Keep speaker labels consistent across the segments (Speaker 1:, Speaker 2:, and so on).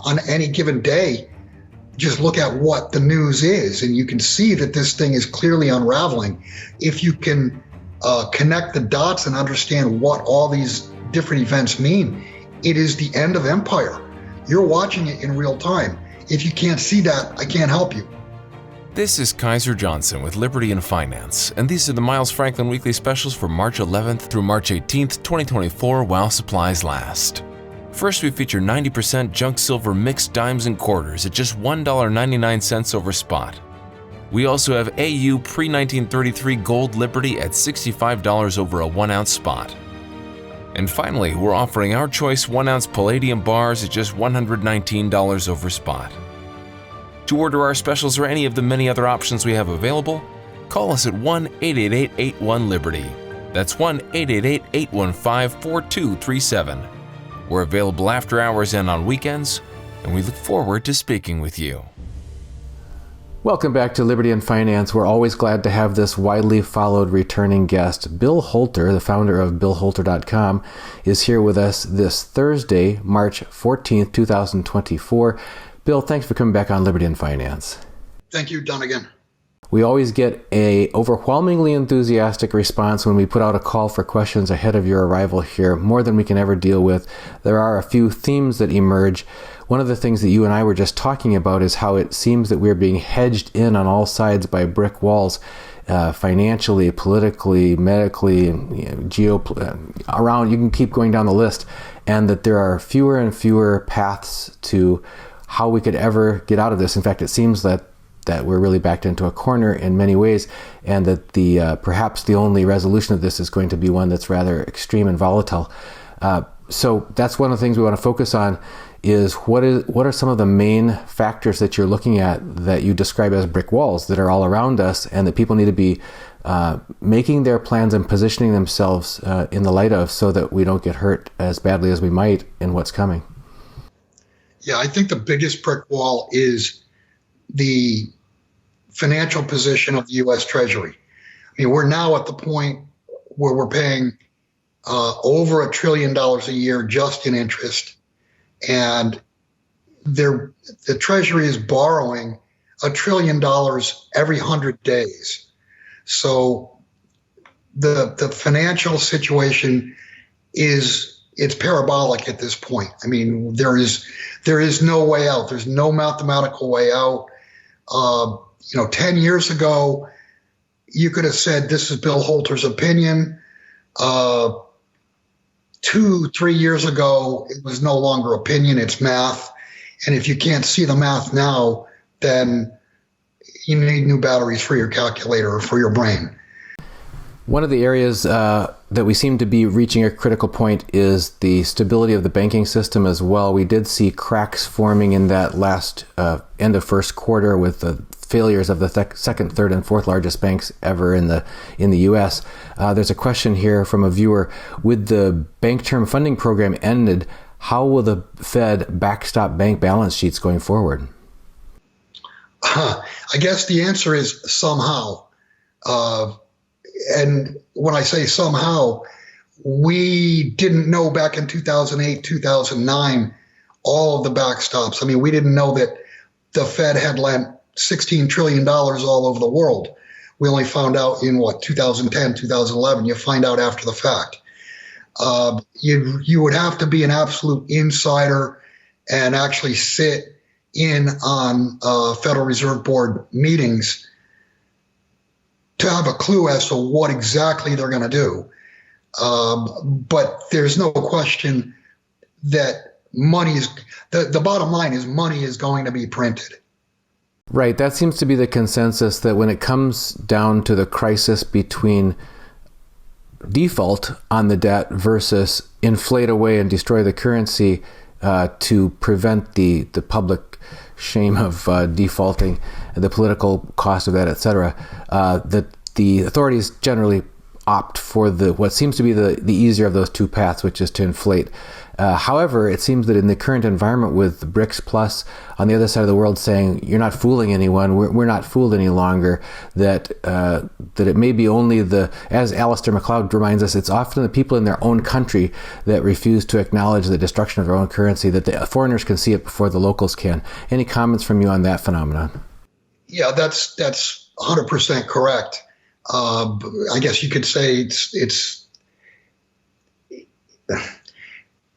Speaker 1: on any given day, just look at what the news is, and you can see that this thing is clearly unraveling. If you can connect the dots and understand what all these different events mean, it is the end of empire. You're watching it in real time. If you can't see that, I can't help you.
Speaker 2: This is Kaiser Johnson with Liberty and Finance, and these are the Miles Franklin Weekly Specials for March 11th through March 18th, 2024, while supplies last. First, we feature 90% junk silver mixed dimes and quarters at just $1.99 over spot. We also have AU pre-1933 Gold Liberty at $65 over a 1-ounce spot. And finally, we're offering our choice 1-ounce Palladium bars at just $119 over spot. To order our specials or any of the many other options we have available, call us at 1-888-81-LIBERTY. That's 1-888-815-4237. We're available after hours and on weekends, and we look forward to speaking with you.
Speaker 3: Welcome back to Liberty and Finance. We're always glad to have this widely followed returning guest. Bill Holter, the founder of BillHolter.com, is here with us this Thursday, March 14th, 2024. Bill, thanks for coming back on Liberty and Finance.
Speaker 1: Thank you, Dunnigan.
Speaker 3: We always get a overwhelmingly enthusiastic response when we put out a call for questions ahead of your arrival here, more than we can ever deal with. There are a few themes that emerge. One of the things that you and I were just talking about is how it seems that we're being hedged in on all sides by brick walls, financially, politically, medically, around. You can keep going down the list, and that there are fewer and fewer paths to how we could ever get out of this. In fact, it seems that we're really backed into a corner in many ways, and that perhaps the only resolution of this is going to be one that's rather extreme and volatile. So that's one of the things we want to focus on is what are some of the main factors that you're looking at that you describe as brick walls that are all around us, and that people need to be making their plans and positioning themselves in the light of, so that we don't get hurt as badly as we might in what's coming.
Speaker 1: Yeah, I think the biggest brick wall is the financial position of the U.S. Treasury. I mean, we're now at the point where we're paying over $1 trillion a year just in interest, and the Treasury is borrowing $1 trillion every 100 days. So the financial situation it's parabolic at this point. I mean, there is no way out. There's no mathematical way out. 10 years ago, you could have said this is Bill Holter's opinion. 2-3 years ago, it was no longer opinion, it's math. And if you can't see the math now, then you need new batteries for your calculator or for your brain.
Speaker 3: One of the areas that we seem to be reaching a critical point is the stability of the banking system as well. We did see cracks forming in that last end of first quarter with the failures of the second, third, and fourth largest banks ever in the U.S. There's a question here from a viewer. With the bank term funding program ended, how will the Fed backstop bank balance sheets going forward?
Speaker 1: I guess the answer is somehow. And when I say somehow, we didn't know back in 2008, 2009, all of the backstops. I mean, we didn't know that the Fed had lent $16 trillion all over the world. We only found out in 2010, 2011. You find out after the fact. You would have to be an absolute insider and actually sit in on Federal Reserve Board meetings to have a clue as to what exactly they're going to do. But there's no question that the bottom line is money is going to be printed.
Speaker 3: Right. That seems to be the consensus, that when it comes down to the crisis between default on the debt versus inflate away and destroy the currency to prevent the public shame of defaulting, the political cost of that, etc., that the authorities generally opt for what seems to be the easier of those two paths, which is to inflate. However, it seems that in the current environment with BRICS Plus on the other side of the world saying, you're not fooling anyone, we're not fooled any longer, that it may be only as Alistair MacLeod reminds us, it's often the people in their own country that refuse to acknowledge the destruction of their own currency, that the foreigners can see it before the locals can. Any comments from you on that phenomenon?
Speaker 1: Yeah, that's 100% correct. I guess you could say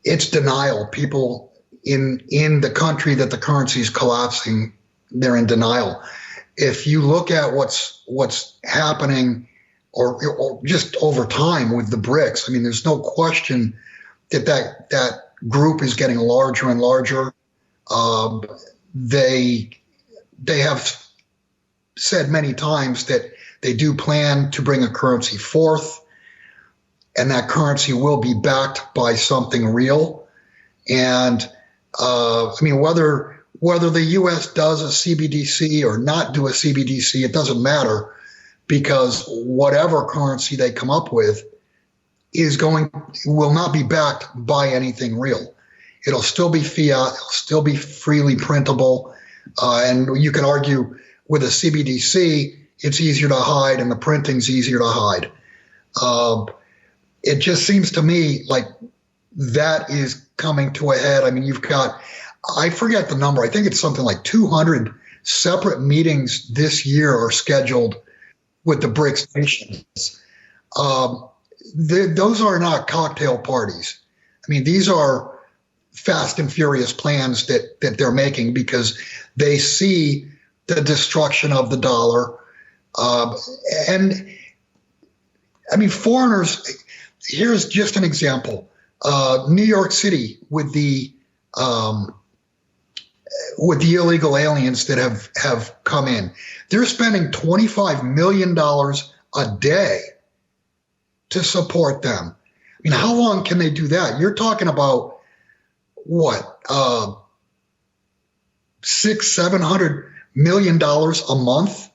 Speaker 1: it's denial. People in the country that the currency is collapsing, they're in denial. If you look at what's happening or just over time with the BRICS, I mean, there's no question that group is getting larger and larger. They have said many times that they do plan to bring a currency forth, and that currency will be backed by something real. And I mean, whether the U.S. does a CBDC or not do a CBDC, it doesn't matter, because whatever currency they come up with will not be backed by anything real. It'll still be fiat, it'll still be freely printable, and you can argue with a CBDC, it's easier to hide and the printing's easier to hide. It just seems to me like that is coming to a head. I mean, you've got, I forget the number, I think it's something like 200 separate meetings this year are scheduled with the BRICS nations. Those are not cocktail parties. I mean, these are fast and furious plans that they're making because they see the destruction of the dollar. And I mean, foreigners, here's just an example. New York City with the illegal aliens that have come in, they're spending $25 million a day to support them. I mean, how long can they do that? You're talking about what, $600-700 million a month?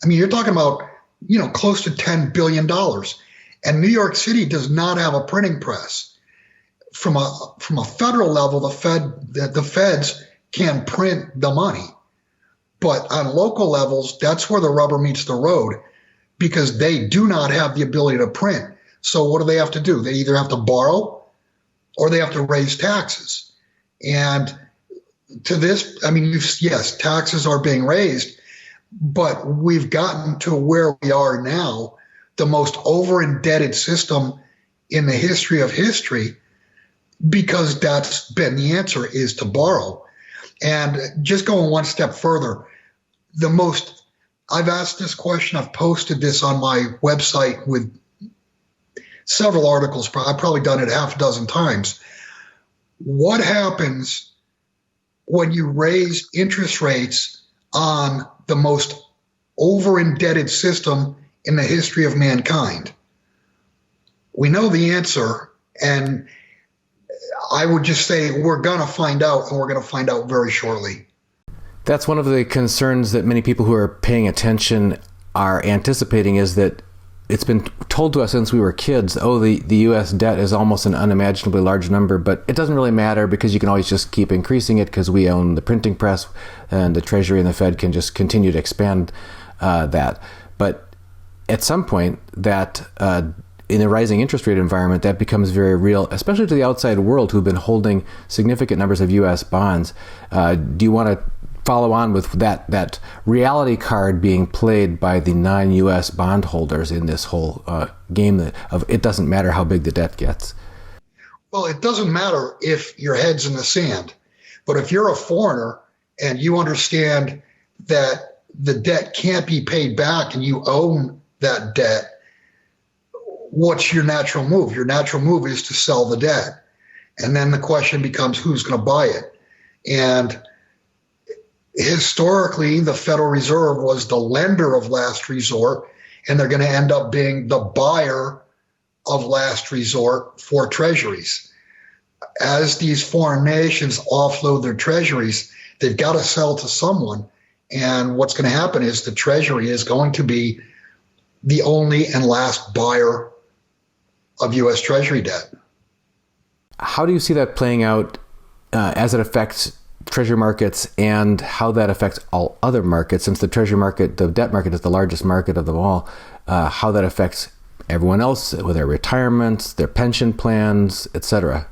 Speaker 1: I mean, you're talking about, close to $10 billion. And New York City does not have a printing press. From a federal level, the feds can print the money. But on local levels, that's where the rubber meets the road, because they do not have the ability to print. So what do they have to do? They either have to borrow or they have to raise taxes. And to this, I mean, yes, taxes are being raised, but we've gotten to where we are now, the most over-indebted system in the history of history, because that's been the answer, is to borrow. And just going one step further, I've asked this question, I've posted this on my website with several articles, I've probably done it half a dozen times. What happens when you raise interest rates on the most over-indebted system in the history of mankind? We know the answer, and I would just say we're going to find out, and we're going to find out very shortly.
Speaker 3: That's one of the concerns that many people who are paying attention are anticipating, is that it's been told to us since we were kids, the U.S. debt is almost an unimaginably large number, but it doesn't really matter because you can always just keep increasing it because we own the printing press and the Treasury and the Fed can just continue to expand that. But at some point, that in a rising interest rate environment, that becomes very real, especially to the outside world who've been holding significant numbers of U.S. bonds. Do you want to follow on with that reality card being played by the non-U.S. bondholders in this whole game of it doesn't matter how big the debt gets?
Speaker 1: Well, it doesn't matter if your head's in the sand, but if you're a foreigner and you understand that the debt can't be paid back and you own that debt, what's your natural move? Your natural move is to sell the debt. And then the question becomes, who's going to buy it? And historically, the Federal Reserve was the lender of last resort, and they're going to end up being the buyer of last resort for treasuries. As these foreign nations offload their treasuries, they've got to sell to someone. And what's going to happen is the treasury is going to be the only and last buyer of U.S. Treasury debt.
Speaker 3: How do you see that playing out as it affects treasury markets and how that affects all other markets? Since the treasury market, the debt market is the largest market of them all, how that affects everyone else with their retirements, their pension plans, etc.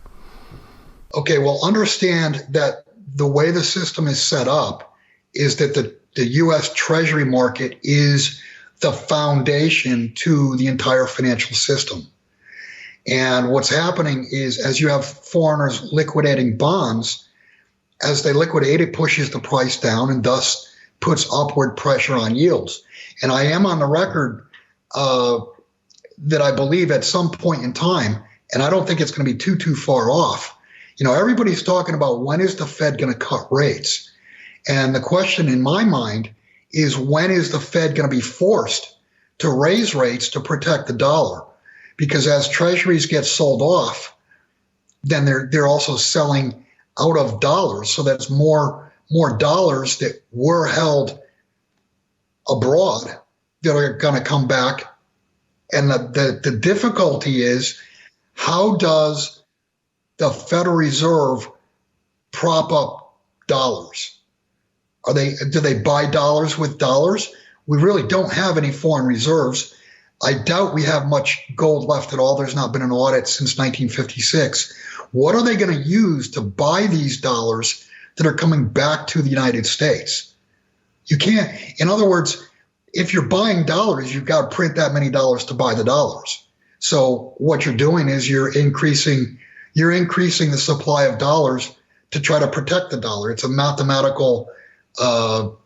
Speaker 1: Okay, well, understand that the way the system is set up is that the U.S. Treasury market is the foundation to the entire financial system. And what's happening is as you have foreigners liquidating bonds, as they liquidate, it pushes the price down and thus puts upward pressure on yields. And I am on the record that I believe at some point in time, and I don't think it's going to be too far off, everybody's talking about when is the Fed going to cut rates? And the question in my mind is when is the Fed going to be forced to raise rates to protect the dollar? Because as treasuries get sold off, then they're also selling out of dollars. So that's more dollars that were held abroad that are going to come back. And the difficulty is, how does the Federal Reserve prop up dollars? Do they buy dollars with dollars? We really don't have any foreign reserves. I doubt we have much gold left at all. There's not been an audit since 1956. What are they going to use to buy these dollars that are coming back to the United States? You can't. In other words, if you're buying dollars, you've got to print that many dollars to buy the dollars. So what you're doing is you're increasing the supply of dollars to try to protect the dollar. It's a mathematical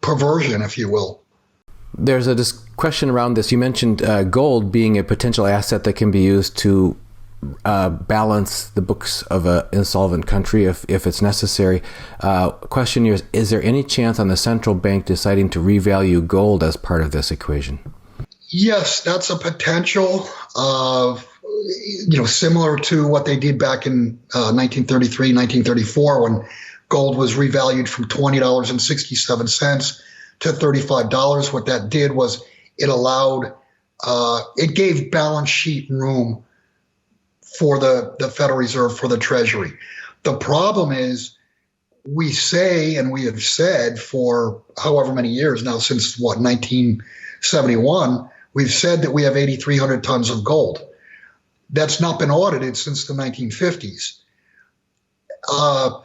Speaker 1: perversion, if you will.
Speaker 3: There's a question around this. You mentioned gold being a potential asset that can be used to balance the books of an insolvent country if it's necessary. Question here is there any chance on the central bank deciding to revalue gold as part of this equation?
Speaker 1: Yes, that's a potential. Similar to what they did back in 1933, 1934, when gold was revalued from $20.67 to $35. What that did was it gave balance sheet room for the Federal Reserve, for the Treasury. The problem is we say, and we have said for however many years now, since 1971, we've said that we have 8,300 tons of gold. That's not been audited since the 1950s. I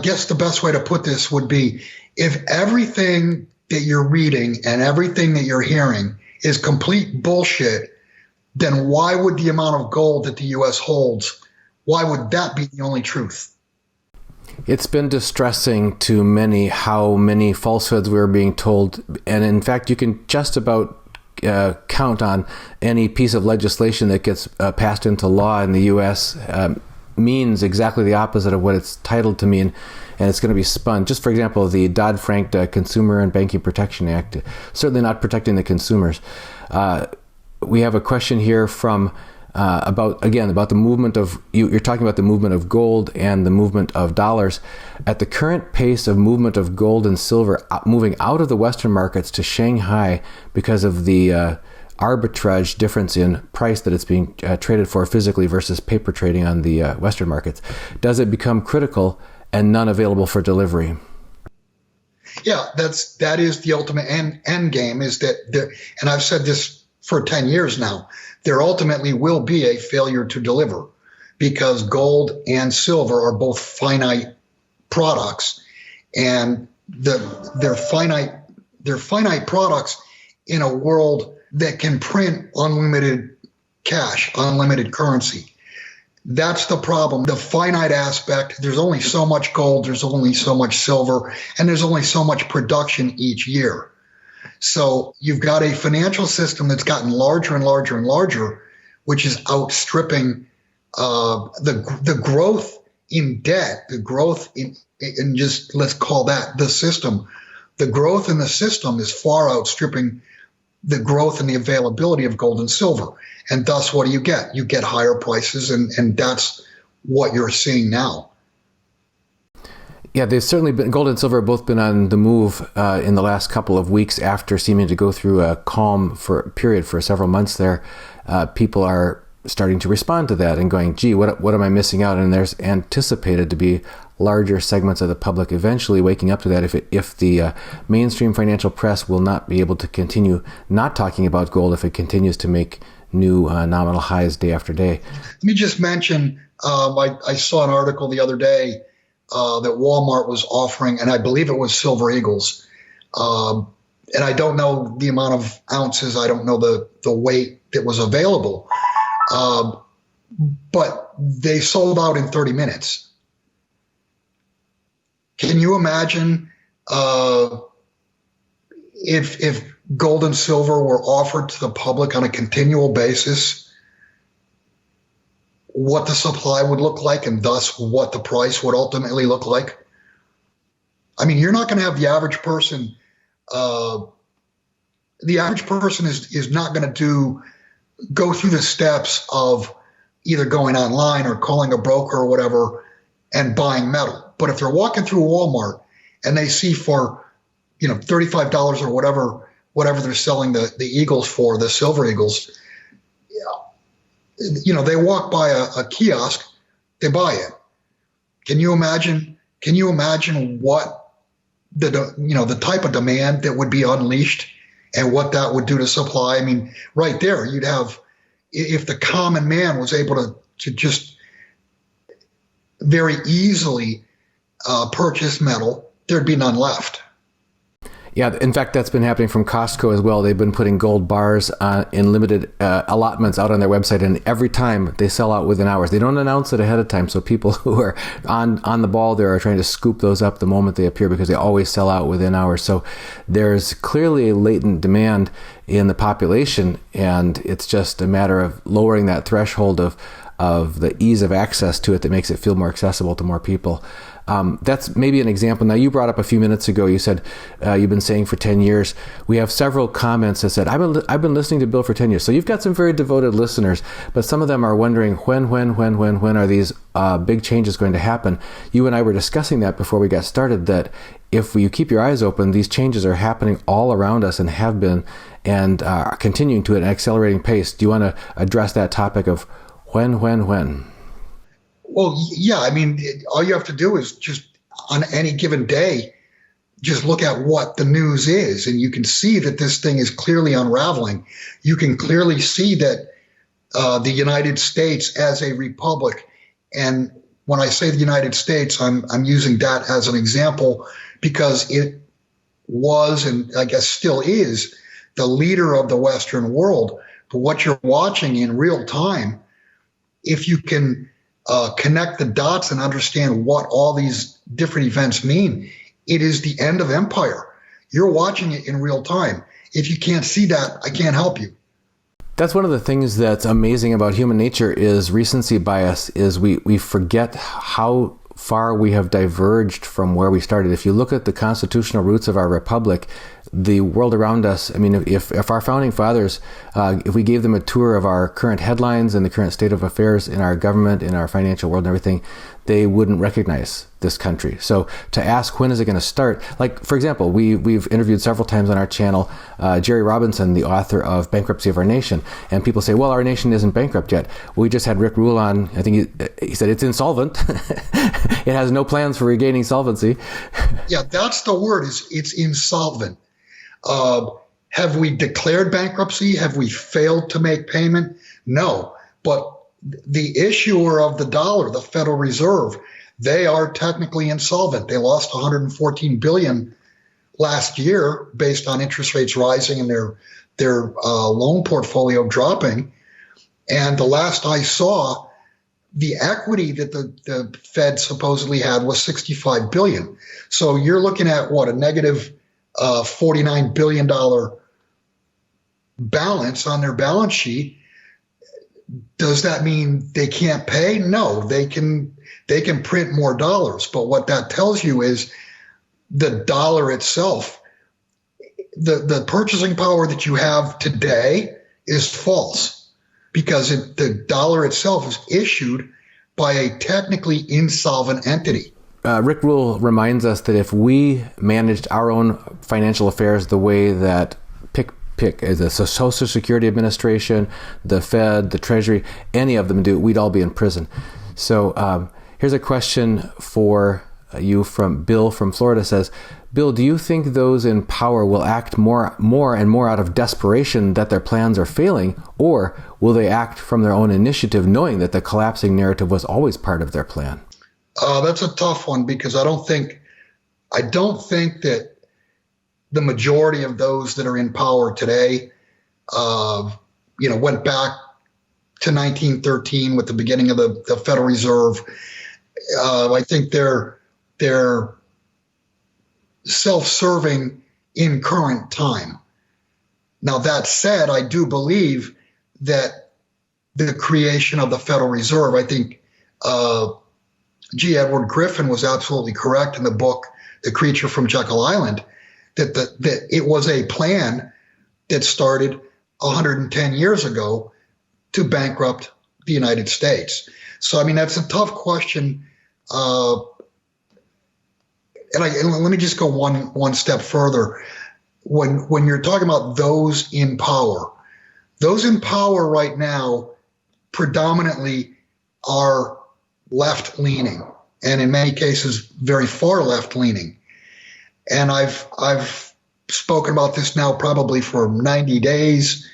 Speaker 1: guess the best way to put this would be, if everything that you're reading and everything that you're hearing is complete bullshit, then why would the amount of gold that the U.S. holds, why would that be the only truth?
Speaker 3: It's been distressing to many how many falsehoods we're being told. And in fact, you can just about count on any piece of legislation that gets passed into law in the U.S. Means exactly the opposite of what it's titled to mean, and it's going to be spun. Just for example, the Dodd-Frank Consumer and Banking Protection Act, certainly not protecting the consumers. We have a question here from about the movement of, you're talking about the movement of gold and the movement of dollars. At the current pace of movement of gold and silver moving out of the Western markets to Shanghai because of the arbitrage difference in price that it's being traded for physically versus paper trading on the Western markets, does it become critical and none available for delivery?
Speaker 1: Yeah, that is the ultimate end game, is that and I've said this for 10 years now, there ultimately will be a failure to deliver, because gold and silver are both finite products, and they're finite products in a world that can print unlimited cash, unlimited currency. That's the problem. The finite aspect, there's only so much gold, there's only so much silver, and there's only so much production each year. So you've got a financial system that's gotten larger and larger and larger, which is outstripping the growth in debt, the growth in just, let's call that the system. The growth in the system is far outstripping the growth and the availability of gold and silver. And thus, what do you get? You get higher prices, and that's what you're seeing now.
Speaker 3: Yeah, they've certainly been, gold and silver have both been on the move in the last couple of weeks after seeming to go through a calm period for several months there. people are starting to respond to that and going, gee, what am I missing out? And there's anticipated to be larger segments of the public eventually waking up to that if the mainstream financial press will not be able to continue not talking about gold if it continues to make new nominal highs day after day.
Speaker 1: Let me just mention, I saw an article the other day that Walmart was offering, and I believe it was Silver Eagles. And I don't know the amount of ounces. I don't know the weight that was available. But they sold out in 30 minutes. Can you imagine if gold and silver were offered to the public on a continual basis, what the supply would look like and thus what the price would ultimately look like? I mean, you're not going to have the average person. The average person is not going to go through the steps of either going online or calling a broker or whatever and buying metal. But if they're walking through Walmart and they see for, $35 or whatever they're selling the Eagles for, the Silver Eagles, they walk by a kiosk, they buy it. Can you imagine what the type of demand that would be unleashed and what that would do to supply? I mean, right there, you'd have, if the common man was able to just very easily purchase metal, there'd be none left.
Speaker 3: Yeah, in fact, that's been happening from Costco as well. They've been putting gold bars in limited allotments out on their website, and every time they sell out within hours. They don't announce it ahead of time, so people who are on the ball there are trying to scoop those up the moment they appear because they always sell out within hours. So there's clearly a latent demand in the population, and it's just a matter of lowering that threshold of the ease of access to it that makes it feel more accessible to more people. That's maybe an example. Now, you brought up a few minutes ago, you said you've been saying for 10 years. We have several comments that said, I've been listening to Bill for 10 years. So you've got some very devoted listeners, but some of them are wondering when are these big changes going to happen? You and I were discussing that before we got started, that if you keep your eyes open, these changes are happening all around us and have been and are continuing to at an accelerating pace. Do you want to address that topic of when?
Speaker 1: Well, yeah, I mean, all you have to do is just on any given day, just look at what the news is, and you can see that this thing is clearly unraveling. You can clearly see that the United States as a republic, and when I say the United States, I'm using that as an example because it was, and I guess still is, the leader of the Western world. But what you're watching in real time, if you can connect the dots and understand what all these different events mean, it is the end of empire. You're watching it in real time. If you can't see that, I can't help you.
Speaker 3: That's one of the things that's amazing about human nature is recency bias, is we forget how far we have diverged from where we started. If you look at the constitutional roots of our republic, the world around us, I mean, if our founding fathers, if we gave them a tour of our current headlines and the current state of affairs in our government, in our financial world and everything, they wouldn't recognize this country. So to ask when is it going to start, like, for example, we've interviewed several times on our channel Jerry Robinson, the author of Bankruptcy of Our Nation, and people say, well, our nation isn't bankrupt yet. We just had Rick Rule on. I think he said it's insolvent. It has no plans for regaining solvency.
Speaker 1: Yeah, that's the word, is it's insolvent. Have we declared bankruptcy? Have we failed to make payment? No. But the issuer of the dollar, the Federal Reserve, they are technically insolvent. They lost $114 billion last year based on interest rates rising and their loan portfolio dropping. And the last I saw, the equity that the Fed supposedly had was $65 billion. So you're looking at what, a negative $49 billion balance on their balance sheet. Does that mean they can't pay? No, they can print more dollars. But what that tells you is the dollar itself, the purchasing power that you have today is false, because the dollar itself is issued by a technically insolvent entity.
Speaker 3: Rick Rule reminds us that if we managed our own financial affairs the way that pick the Social Security Administration, the Fed, the Treasury, any of them do, we'd all be in prison. So here's a question for you from Bill from Florida. Says, Bill, do you think those in power will act more and more out of desperation that their plans are failing, or will they act from their own initiative, knowing that the collapsing narrative was always part of their plan?
Speaker 1: That's a tough one, because I don't think that the majority of those that are in power today, went back to 1913 with the beginning of the Federal Reserve. I think they're self-serving in current time. Now, that said, I do believe that the creation of the Federal Reserve, I think G. Edward Griffin was absolutely correct in the book, The Creature from Jekyll Island, that it was a plan that started 110 years ago to bankrupt the United States. So, I mean, that's a tough question. And let me just go one step further. When you're talking about those in power right now predominantly are left-leaning, and in many cases very far left-leaning. And I've spoken about this now probably for 90 days.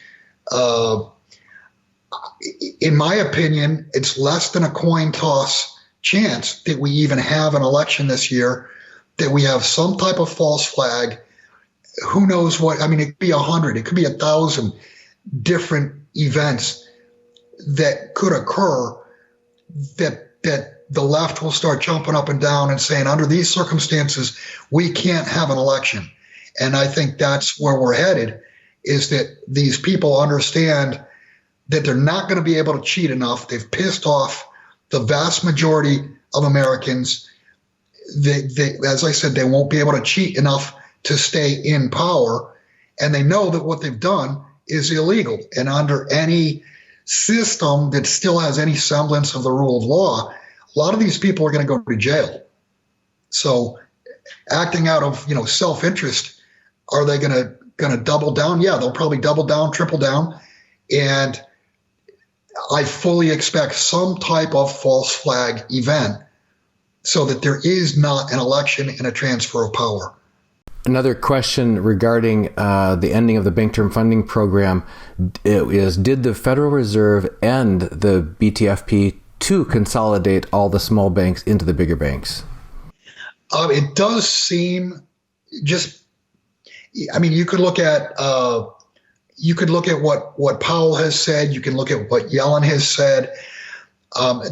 Speaker 1: In my opinion, it's less than a coin toss chance that we even have an election this year, that we have some type of false flag. Who knows what? I mean, it could be 100, it could be 1,000 different events that could occur that the left will start jumping up and down and saying, under these circumstances, we can't have an election. And I think that's where we're headed, is that these people understand that they're not going to be able to cheat enough. They've pissed off the vast majority of Americans. They, as I said, they won't be able to cheat enough to stay in power. And they know that what they've done is illegal. And under any system that still has any semblance of the rule of law, a lot of these people are going to go to jail. So acting out of, self-interest, are they going to double down? Yeah, they'll probably double down, triple down. And I fully expect some type of false flag event so that there is not an election and a transfer of power.
Speaker 3: Another question regarding the ending of the Bank Term Funding Program is, did the Federal Reserve end the BTFP to consolidate all the small banks into the bigger banks?
Speaker 1: It does seem you could look at what Powell has said. You can look at what Yellen has said.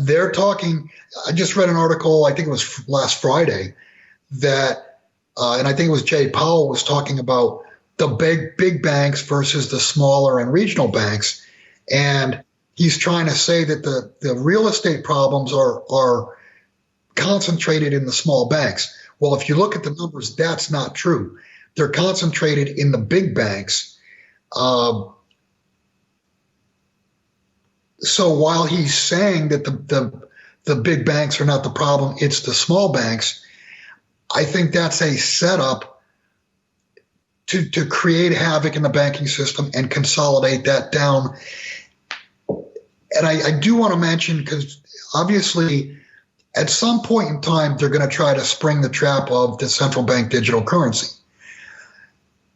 Speaker 1: They're talking. I just read an article, I think it was last Friday, that, and I think it was Jay Powell was talking about the big banks versus the smaller and regional banks. And he's trying to say that the real estate problems are concentrated in the small banks. Well, if you look at the numbers, that's not true. They're concentrated in the big banks. So while he's saying that the big banks are not the problem, it's the small banks, I think that's a setup to create havoc in the banking system and consolidate that down. And I do want to mention, because obviously at some point in time, they're going to try to spring the trap of the central bank digital currency.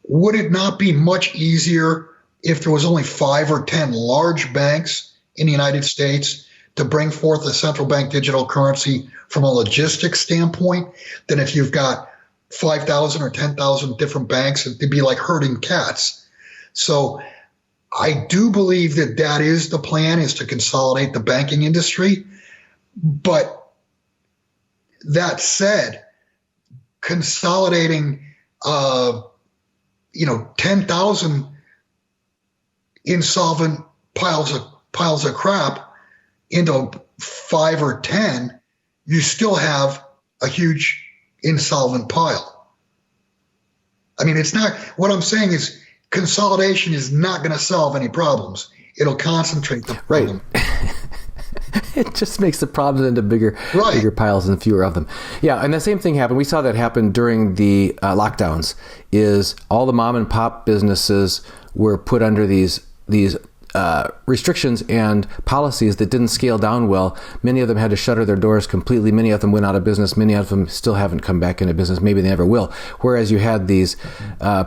Speaker 1: Would it not be much easier if there was only 5 or 10 large banks in the United States to bring forth a central bank digital currency from a logistics standpoint than if you've got 5,000 or 10,000 different banks? It'd be like herding cats. So I do believe that is the plan, is to consolidate the banking industry. But that said, consolidating 10,000 insolvent piles of crap into 5 or 10, you still have a huge insolvent pile. I mean, it's not, what I'm saying is consolidation is not going to solve any problems. It'll concentrate the problem.
Speaker 3: Right. It just makes the problems into bigger piles and fewer of them. Yeah, and the same thing happened. We saw that happen during the lockdowns, is all the mom and pop businesses were put under these restrictions and policies that didn't scale down well. Many of them had to shutter their doors completely. Many of them went out of business. Many of them still haven't come back into business. Maybe they never will. Whereas you had these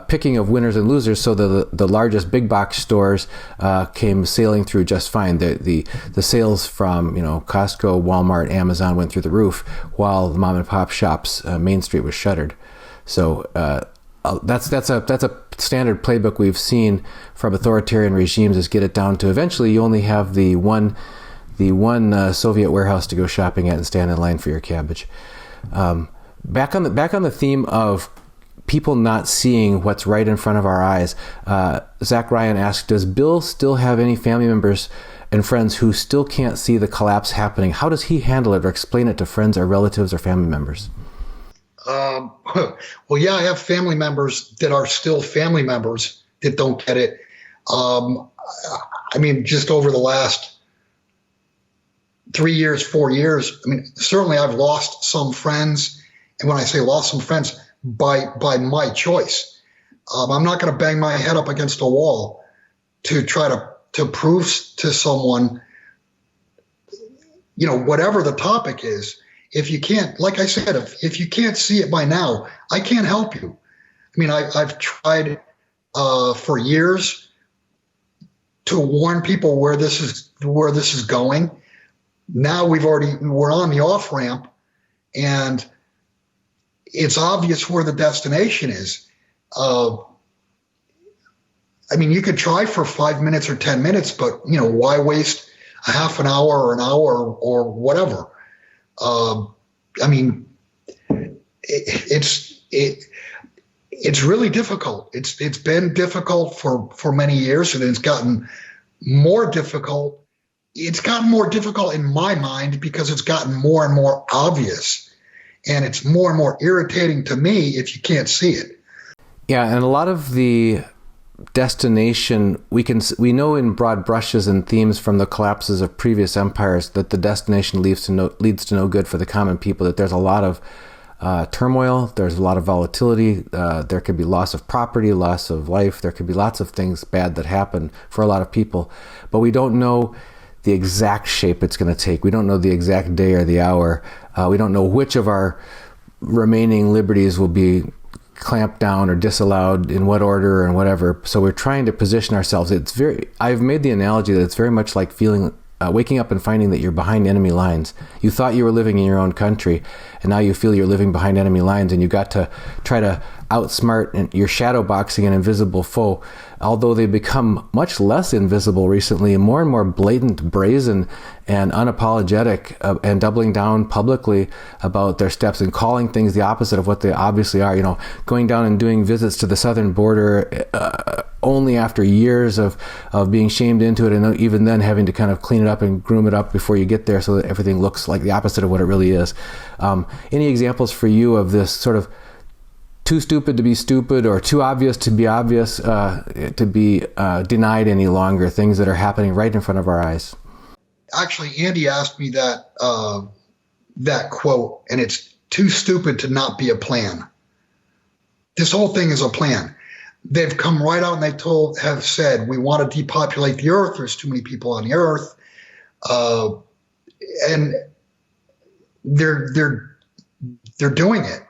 Speaker 3: picking of winners and losers, so the largest big box stores came sailing through just fine. The sales from Costco, Walmart, Amazon went through the roof, while the mom and pop shops, Main Street was shuttered. So that's a standard playbook we've seen from authoritarian regimes, is get it down to eventually you only have the one Soviet warehouse to go shopping at and stand in line for your cabbage. Back on the theme of people not seeing what's right in front of our eyes, Zach Ryan asked, does Bill still have any family members and friends who still can't see the collapse happening? How does he handle it or explain it to friends or relatives or family members?
Speaker 1: Well, yeah, I have family members that are still family members that don't get it. I mean, just over the last 3 years, 4 years, I mean, certainly I've lost some friends. And when I say lost some friends, by my choice, I'm not going to bang my head up against a wall to try to prove to someone, whatever the topic is. If you can't, like I said, if you can't see it by now, I can't help you. I mean, I've tried for years to warn people where this is going. Now we're on the off ramp, and it's obvious where the destination is. I mean, you could try for 5 minutes or 10 minutes, but why waste a half an hour or an hour or whatever? I mean, it's really difficult. It's been difficult for many years, and it's gotten more difficult. It's gotten more difficult in my mind because it's gotten more and more obvious, and it's more and more irritating to me if you can't see it.
Speaker 3: Yeah, and a lot of the destination, we know in broad brushes and themes from the collapses of previous empires that the destination leads to no good for the common people, that there's a lot of turmoil, there's a lot of volatility, there could be loss of property, loss of life, there could be lots of things bad that happen for a lot of people, but we don't know the exact shape it's going to take. We don't know the exact day or the hour. We don't know which of our remaining liberties will be clamped down or disallowed, in what order and whatever. So we're trying to position ourselves. I've made the analogy that it's very much like waking up and finding that you're behind enemy lines. You thought you were living in your own country, and now you feel you're living behind enemy lines, and you got to try to outsmart your shadow boxing an invisible foe. Although they become much less invisible recently and more blatant, brazen, and unapologetic, and doubling down publicly about their steps and calling things the opposite of what they obviously are. Going down and doing visits to the southern border only after years of being shamed into it, and even then having to kind of clean it up and groom it up before you get there so that everything looks like the opposite of what it really is. Any examples for you of this sort of too stupid to be stupid, or too obvious to be obvious, to be denied any longer, things that are happening right in front of our eyes?
Speaker 1: Actually, Andy asked me that quote, and it's too stupid to not be a plan. This whole thing is a plan. They've come right out and have said, we want to depopulate the earth. There's too many people on the earth. And they're doing it.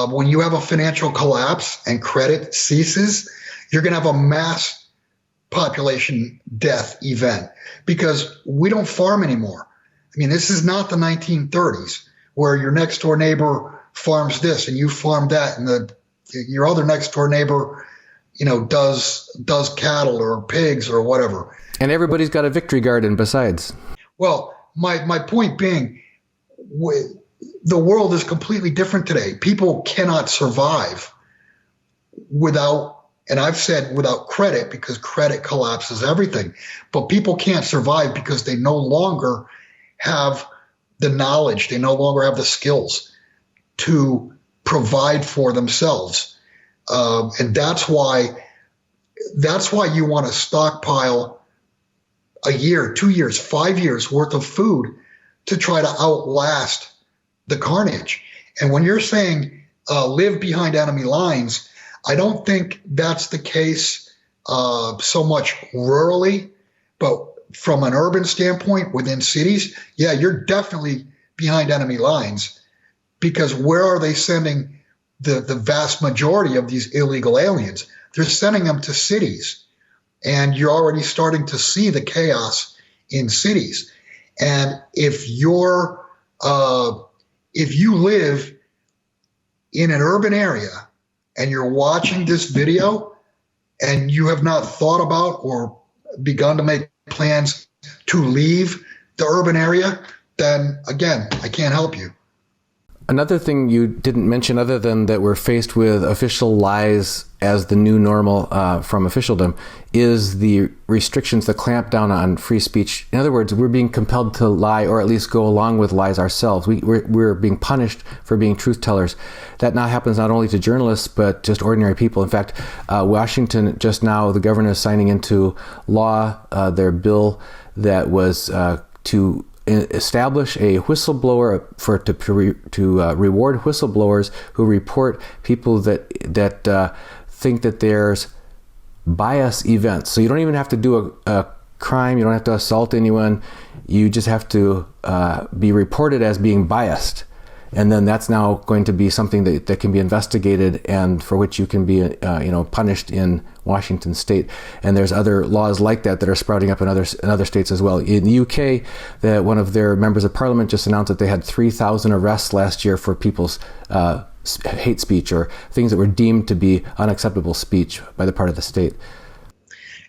Speaker 1: When you have a financial collapse and credit ceases, you're going to have a mass population death event because we don't farm anymore. I mean, this is not the 1930s where your next door neighbor farms this and you farm that, and your other next door neighbor, does cattle or pigs or whatever. And
Speaker 3: everybody's got a victory garden besides.
Speaker 1: Well, my point being, the world is completely different today. People cannot survive without, and I've said without credit, because credit collapses everything. But people can't survive because they no longer have the knowledge, they no longer have the skills to provide for themselves. And that's why you want to stockpile a year, 2 years, 5 years worth of food to try to outlast the carnage. And when you're saying live behind enemy lines, I don't think that's the case so much rurally, but from an urban standpoint within cities, yeah, you're definitely behind enemy lines, because where are they sending the vast majority of these illegal aliens? They're sending them to cities, and you're already starting to see the chaos in cities. And if you live in an urban area and you're watching this video and you have not thought about or begun to make plans to leave the urban area, then again, I can't help you.
Speaker 3: Another thing you didn't mention, other than that we're faced with official lies as the new normal from officialdom, is the restrictions, the clamp down on free speech. In other words, we're being compelled to lie, or at least go along with lies ourselves. We're being punished for being truth tellers. That now happens not only to journalists, but just ordinary people. In fact, Washington, just now, the governor is signing into law their bill that was to establish a whistleblower to reward whistleblowers who report people that think that there's bias events. So you don't even have to do a crime. You don't have to assault anyone. You just have to be reported as being biased. And then that's now going to be something that can be investigated and for which you can be punished in Washington state. And there's other laws like that are sprouting up in other states as well. In the UK, one of their members of parliament just announced that they had 3,000 arrests last year for people's hate speech or things that were deemed to be unacceptable speech by the part of the state.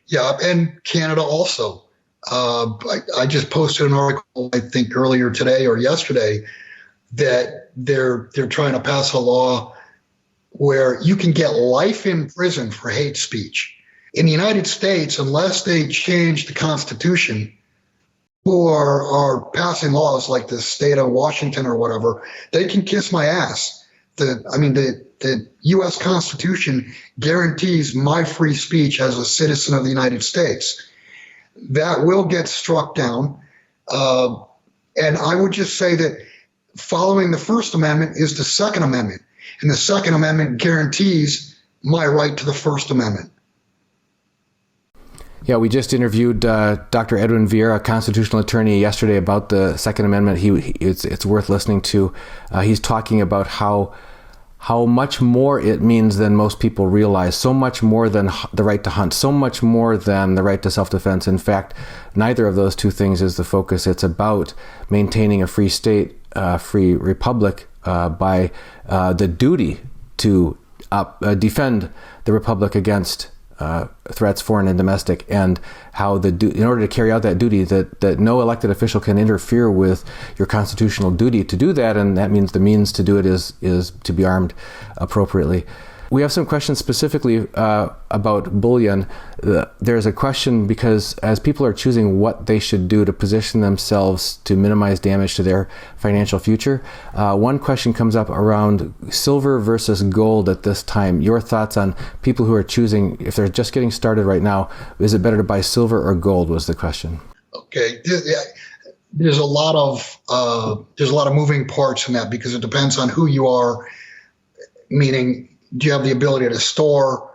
Speaker 1: Yeah, and Canada also. I just posted an article, I think earlier today or yesterday, that they're trying to pass a law where you can get life in prison for hate speech. In the United States, unless they change the Constitution, who are passing laws like the state of Washington or whatever, they can kiss my ass. The U.S. Constitution guarantees my free speech as a citizen of the United States. That will get struck down. And I would just say that following the First Amendment is the Second Amendment, and the Second Amendment guarantees my right to the First Amendment.
Speaker 3: Yeah, we just interviewed Dr. Edwin Vieira, a constitutional attorney, yesterday about the Second Amendment. It's worth listening to. He's talking about how much more it means than most people realize, so much more than the right to hunt, so much more than the right to self-defense. In fact, neither of those two things is the focus. It's about maintaining a free state, free republic by the duty to defend the republic against threats, foreign and domestic, and how in order to carry out that duty, that no elected official can interfere with your constitutional duty to do that, and that means the means to do it is to be armed appropriately. We have some questions specifically about bullion. There's a question because as people are choosing what they should do to position themselves to minimize damage to their financial future, one question comes up around silver versus gold at this time. Your thoughts on people who are choosing, if they're just getting started right now, is it better to buy silver or gold was the question.
Speaker 1: Okay. There's a lot of moving parts in that because it depends on who you are, meaning, do you have the ability to store?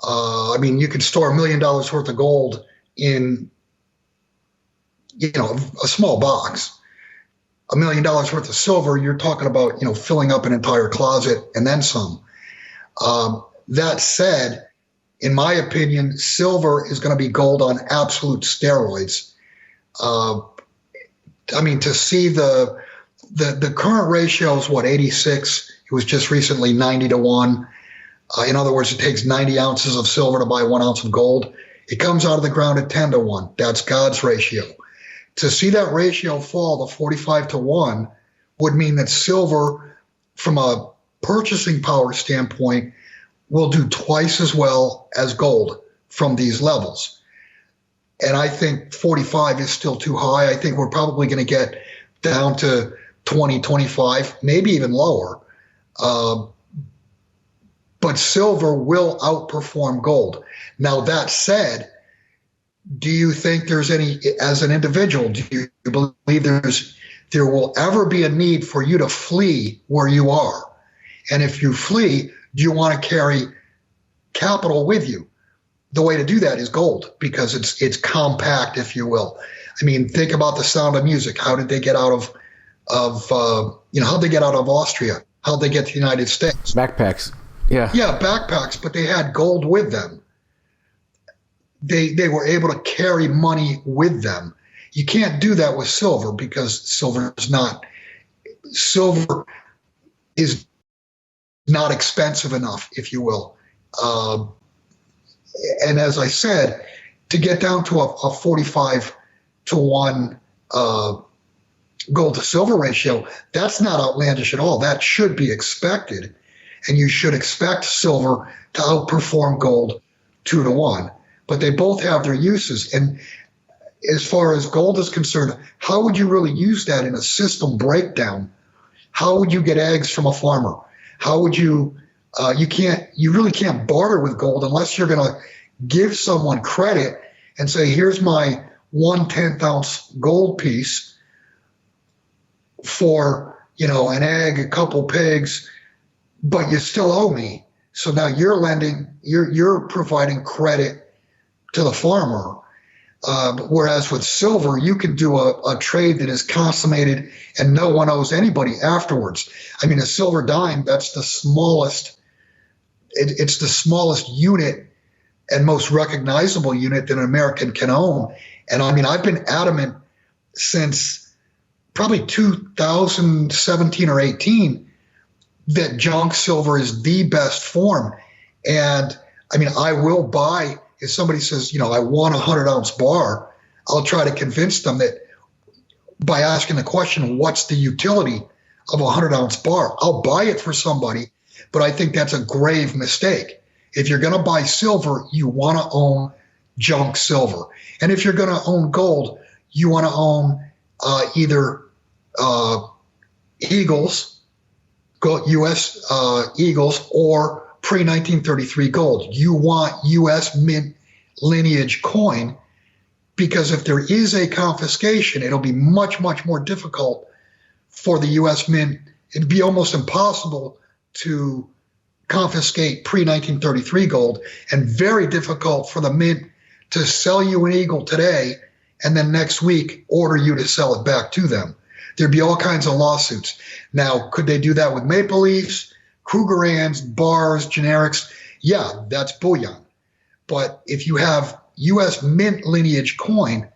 Speaker 1: You could store $1 million worth of gold in, a small box. $1 million worth of silver, you're talking about, filling up an entire closet and then some. That said, in my opinion, silver is going to be gold on absolute steroids. To see the current ratio is 86. It was just recently 90-1. In other words, it takes 90 ounces of silver to buy 1 ounce of gold. It comes out of the ground at 10-1. That's God's ratio. To see that ratio fall to 45-1 would mean that silver, from a purchasing power standpoint, will do twice as well as gold from these levels. And I think 45 is still too high. I think we're probably going to get down to 20, 25, maybe even lower. But silver will outperform gold. Now, that said, do you think there's any, as an individual, do you believe there will ever be a need for you to flee where you are? And if you flee, do you want to carry capital with you? the way to do that is gold, because it's compact, if you will. I mean, think about the Sound of Music. How did they get out of how'd they get out of Austria? How'd they get to the United States?
Speaker 3: Backpacks. Yeah.
Speaker 1: Yeah, backpacks, but they had gold with them. They were able to carry money with them. You can't do that with silver, because silver is not expensive enough, if you will. And as I said, to get down to a 45 to 1 gold to silver ratio, that's not outlandish at all. That should be expected. And you should expect silver to outperform gold 2 to 1. But they both have their uses. And as far as gold is concerned, how would you really use that in a system breakdown? How would you get eggs from a farmer? How would you really can't barter with gold unless you're going to give someone credit and say, here's my 1/10 ounce gold piece for, an egg, a couple pigs, but you still owe me. So now you're providing credit to the farmer. Whereas with silver, you can do a trade that is consummated and no one owes anybody afterwards. I mean, a silver dime, that's the smallest, it's the smallest unit and most recognizable unit that an American can own. And I mean, I've been adamant since probably 2017 or 18 that junk silver is the best form. And I mean, I will buy, if somebody says, I want a 100-ounce bar, I'll try to convince them that by asking the question, what's the utility of a 100-ounce bar? I'll buy it for somebody, but I think that's a grave mistake. If you're going to buy silver, you want to own junk silver. And if you're going to own gold, you want to own either Eagles, U.S. Eagles, or pre-1933 gold. You want U.S. Mint lineage coin, because if there is a confiscation, it'll be much, much more difficult for the U.S. Mint. It'd be almost impossible to confiscate pre-1933 gold, and very difficult for the Mint to sell you an Eagle today and then next week order you to sell it back to them. There'd be all kinds of lawsuits. Now, could they do that with Maple Leafs, Krugerrands, bars, generics? Yeah, that's bullion. But if you have U.S. Mint lineage coin,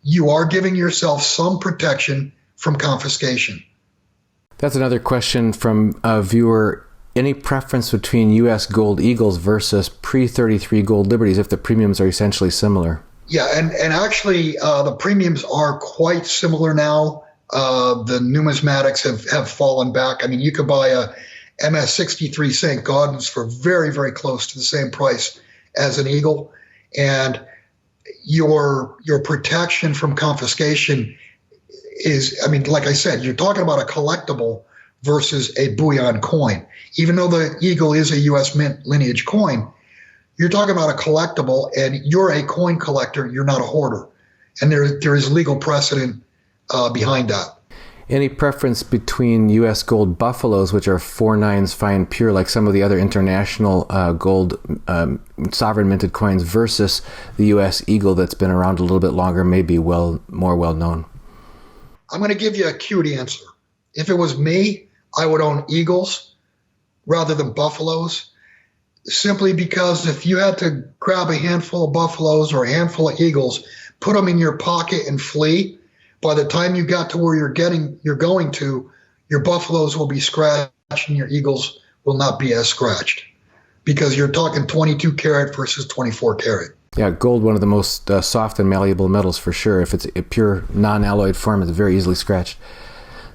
Speaker 1: you are giving yourself some protection from confiscation.
Speaker 3: That's another question from a viewer. Any preference between U.S. Gold Eagles versus pre-33 Gold Liberties if the premiums are essentially similar?
Speaker 1: Yeah, and actually the premiums are quite similar now. The numismatics have fallen back. I mean, you could buy a MS-63 St. Gaudens for very, very close to the same price as an Eagle. And your protection from confiscation is, I mean, like I said, you're talking about a collectible versus a bullion coin. Even though the Eagle is a U.S. Mint lineage coin, you're talking about a collectible, and you're a coin collector, you're not a hoarder. And there is legal precedent behind that.
Speaker 3: Any preference between U.S. gold buffaloes, which are 4/9 fine pure, like some of the other international gold sovereign minted coins, versus the U.S. Eagle that's been around a little bit longer, maybe more well known?
Speaker 1: I'm going to give you a cute answer. If it was me, I would own Eagles rather than buffaloes, simply because if you had to grab a handful of buffaloes or a handful of Eagles, put them in your pocket and flee, by the time you got to where you're going to, your buffaloes will be scratched and your Eagles will not be as scratched, because you're talking 22 karat versus 24 karat.
Speaker 3: Yeah, gold, one of the most soft and malleable metals for sure. If it's a pure non-alloyed form, it's very easily scratched.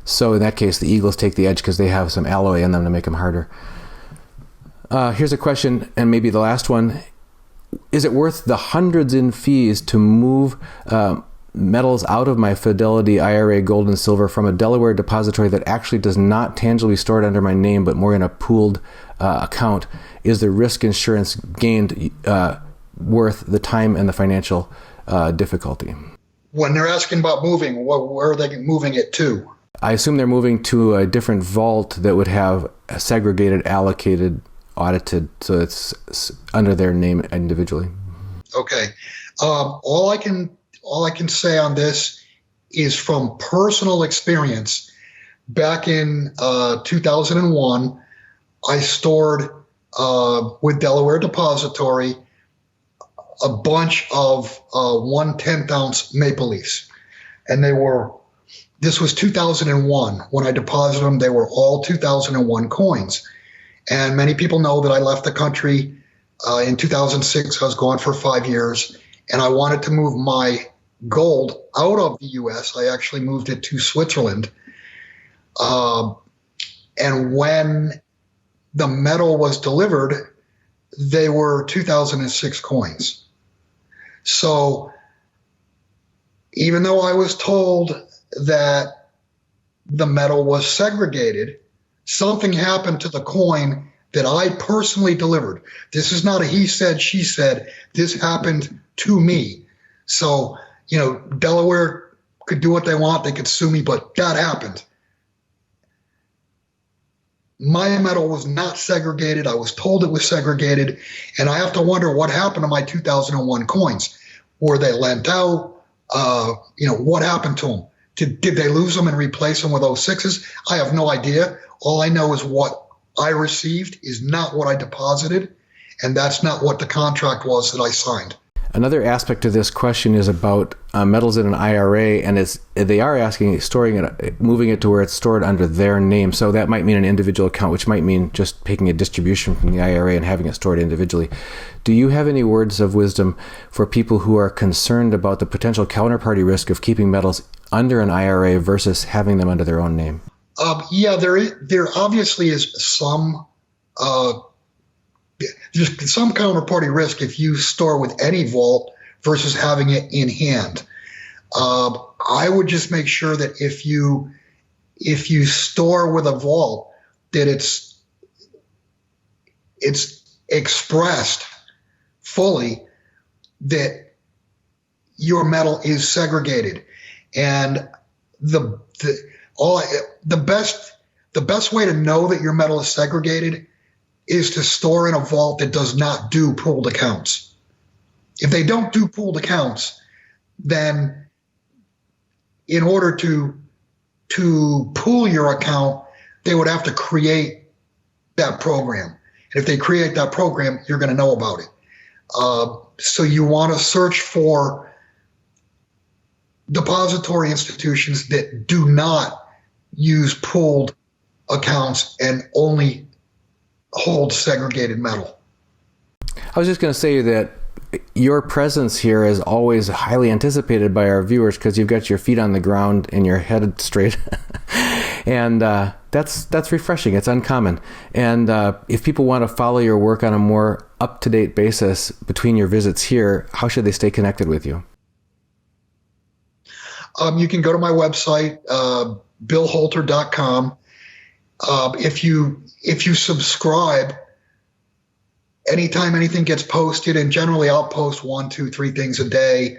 Speaker 3: So in that case, the Eagles take the edge because they have some alloy in them to make them harder. Here's a question, and maybe the last one. Is it worth the hundreds in fees to move metals out of my Fidelity IRA gold and silver from a Delaware depository that actually does not tangibly store it under my name, but more in a pooled account? Is the risk insurance gained worth the time and the financial difficulty?
Speaker 1: When they're asking about moving, where are they moving it to?
Speaker 3: I assume they're moving to a different vault that would have segregated, allocated audited so it's under their name individually?
Speaker 1: Okay. All I can say on this is from personal experience. Back in 2001, I stored with Delaware Depository a bunch of 1/10 ounce Maple Leafs, and this was 2001 when I deposited them. They were all 2001 coins, and many people know that I left the country in 2006. I was gone for 5 years, and I wanted to move my gold out of the U.S. I actually moved it to Switzerland, and when the metal was delivered, they were 2006 coins. So even though I was told that the metal was segregated, something happened to the coin that I personally delivered. This is not a he said, she said. This happened to me. So, Delaware could do what they want. They could sue me, but that happened. My metal was not segregated. I was told it was segregated. And I have to wonder what happened to my 2001 coins. Were they lent out? What happened to them? Did they lose them and replace them with 06s? I have no idea. All I know is what I received is not what I deposited, and that's not what the contract was that I signed.
Speaker 3: Another aspect of this question is about metals in an IRA, and they are asking storing it, moving it to where it's stored under their name. So that might mean an individual account, which might mean just taking a distribution from the IRA and having it stored individually. Do you have any words of wisdom for people who are concerned about the potential counterparty risk of keeping metals under an IRA versus having them under their own name?
Speaker 1: There obviously is some counterparty risk if you store with any vault versus having it in hand. I would just make sure that if you store with a vault, that it's expressed fully that your metal is segregated, and the best way to know that your metal is segregated is to store in a vault that does not do pooled accounts. If they don't do pooled accounts, then in order to pool your account, they would have to create that program. And if they create that program, you're going to know about it. So you want to search for depository institutions that do not use pooled accounts and only hold segregated metal.
Speaker 3: I was just going to say that your presence here is always highly anticipated by our viewers because you've got your feet on the ground and your head straight. And that's refreshing. It's uncommon. And if people want to follow your work on a more up-to-date basis between your visits here, how should they stay connected with you?
Speaker 1: You can go to my website, billholter.com. If you subscribe, anytime anything gets posted, and generally I'll post 1, 2, 3 things a day.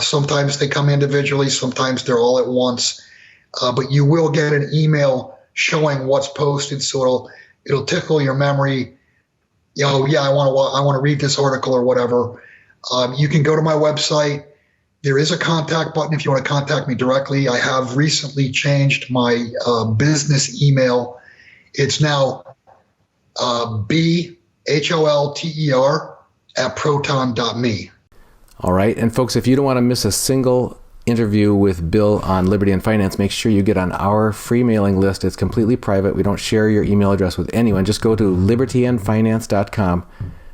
Speaker 1: Sometimes they come individually, sometimes they're all at once. But you will get an email showing what's posted, so it'll tickle your memory. I want to read this article or whatever. You can go to my website. There is a contact button if you want to contact me directly. I have recently changed my business email. It's now BHOLTER@proton.me.
Speaker 3: All right. And folks, if you don't want to miss a single interview with Bill on Liberty and Finance, make sure you get on our free mailing list. It's completely private. We don't share your email address with anyone. Just go to libertyandfinance.com.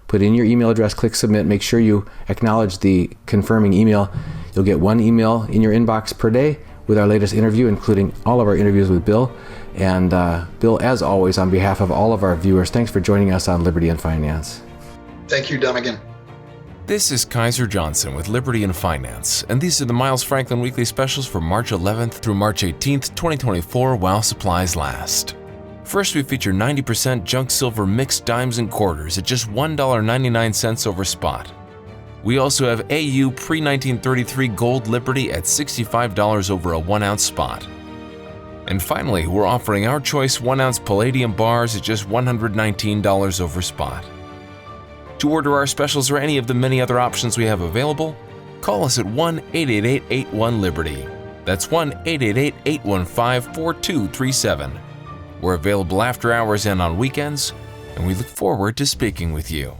Speaker 3: Put in your email address, click submit. Make sure you acknowledge the confirming email. You'll get 1 email in your inbox per day with our latest interview, including all of our interviews with Bill. And Bill, as always, on behalf of all of our viewers, thanks for joining us on Liberty and Finance.
Speaker 1: Thank you, Dunnigan.
Speaker 2: This is Kaiser Johnson with Liberty and Finance, and these are the Miles Franklin Weekly Specials for March 11th through March 18th, 2024, while supplies last. First, we feature 90% junk silver mixed dimes and quarters at just $1.99 over spot. We also have AU pre-1933 Gold Liberty at $65 over a 1-ounce spot. And finally, we're offering our choice 1-ounce Palladium bars at just $119 over spot. To order our specials or any of the many other options we have available, call us at 1-888-81-LIBERTY. That's 1-888-815-4237. We're available after hours and on weekends, and we look forward to speaking with you.